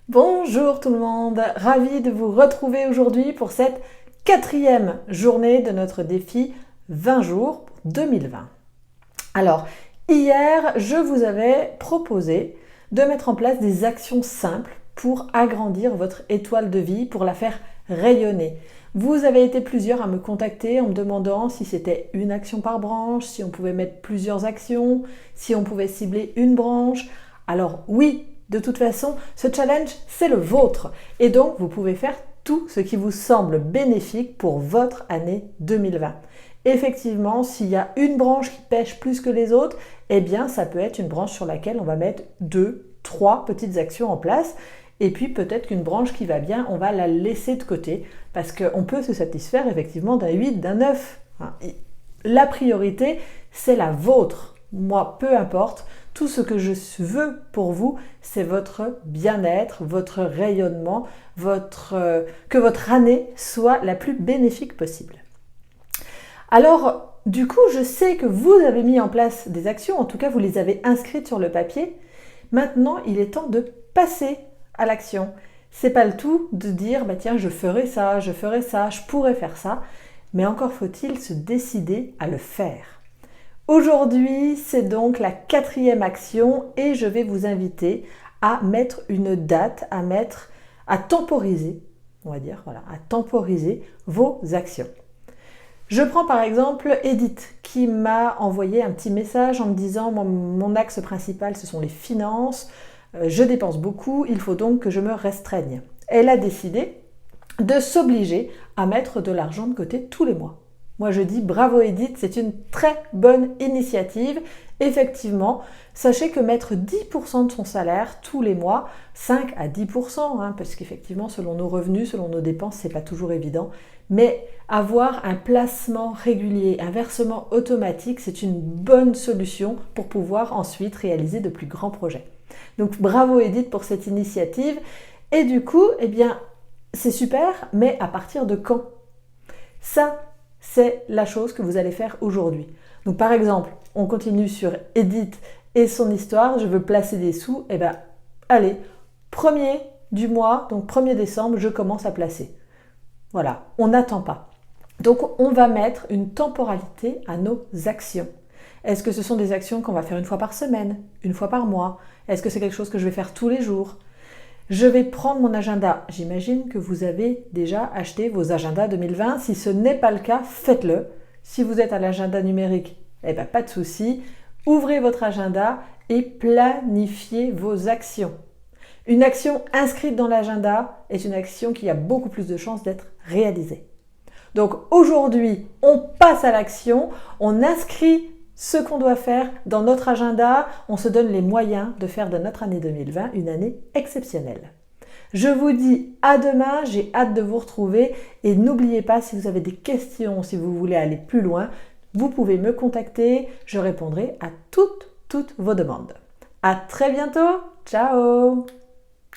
Bonjour tout le monde, ravi de vous retrouver aujourd'hui pour cette 4e journée de notre défi 20 jours 2020. Alors, hier, je vous avais proposé de mettre en place des actions simples pour agrandir votre étoile de vie, pour la faire rayonner. Vous avez été plusieurs à me contacter en me demandant si c'était une action par branche, si on pouvait mettre plusieurs actions, si on pouvait cibler une branche. Alors oui, de toute façon, ce challenge, c'est le vôtre. Et donc, vous pouvez faire tout ce qui vous semble bénéfique pour votre année 2020. Effectivement, s'il y a une branche qui pêche plus que les autres, eh bien, ça peut être une branche sur laquelle on va mettre 2, 3 petites actions en place. Et puis, peut-être qu'une branche qui va bien, on va la laisser de côté parce qu'on peut se satisfaire effectivement d'un 8, d'un 9. La priorité, c'est la vôtre. Moi, peu importe. Tout ce que je veux pour vous, c'est votre bien-être, votre rayonnement, que votre année soit la plus bénéfique possible. Alors, du coup, je sais que vous avez mis en place des actions, en tout cas, vous les avez inscrites sur le papier. Maintenant, il est temps de passer à l'action. C'est pas le tout de dire, tiens, je ferai ça, je pourrais faire ça, mais encore faut-il se décider à le faire. Aujourd'hui, c'est donc la 4e action et je vais vous inviter à mettre une date, à temporiser, on va dire, à temporiser vos actions. Je prends par exemple Edith qui m'a envoyé un petit message en me disant mon axe principal ce sont les finances, je dépense beaucoup, il faut donc que je me restreigne. Elle a décidé de s'obliger à mettre de l'argent de côté tous les mois. Moi je dis bravo Edith, c'est une très bonne initiative. Effectivement, sachez que mettre 10% de son salaire tous les mois, 5 à 10%, parce qu'effectivement selon nos revenus, selon nos dépenses, c'est pas toujours évident, mais avoir un placement régulier, un versement automatique, c'est une bonne solution pour pouvoir ensuite réaliser de plus grands projets. Donc bravo Edith pour cette initiative. Et du coup, c'est super, mais à partir de quand? Ça, c'est la chose que vous allez faire aujourd'hui. Donc par exemple, on continue sur Edith et son histoire, je veux placer des sous, allez, 1er du mois, donc 1er décembre, je commence à placer. Voilà, on n'attend pas. Donc on va mettre une temporalité à nos actions. Est-ce que ce sont des actions qu'on va faire une fois par semaine, une fois par mois? Est-ce que c'est quelque chose que je vais faire tous les jours? Je vais prendre mon agenda. J'imagine que vous avez déjà acheté vos agendas 2020. Si ce n'est pas le cas, faites-le. Si vous êtes à l'agenda numérique, pas de souci. Ouvrez votre agenda et planifiez vos actions. Une action inscrite dans l'agenda est une action qui a beaucoup plus de chances d'être réalisée. Donc aujourd'hui, on passe à l'action, on inscrit ce qu'on doit faire dans notre agenda, on se donne les moyens de faire de notre année 2020 une année exceptionnelle. Je vous dis à demain, j'ai hâte de vous retrouver et n'oubliez pas, si vous avez des questions, si vous voulez aller plus loin, vous pouvez me contacter, je répondrai à toutes vos demandes. À très bientôt, ciao!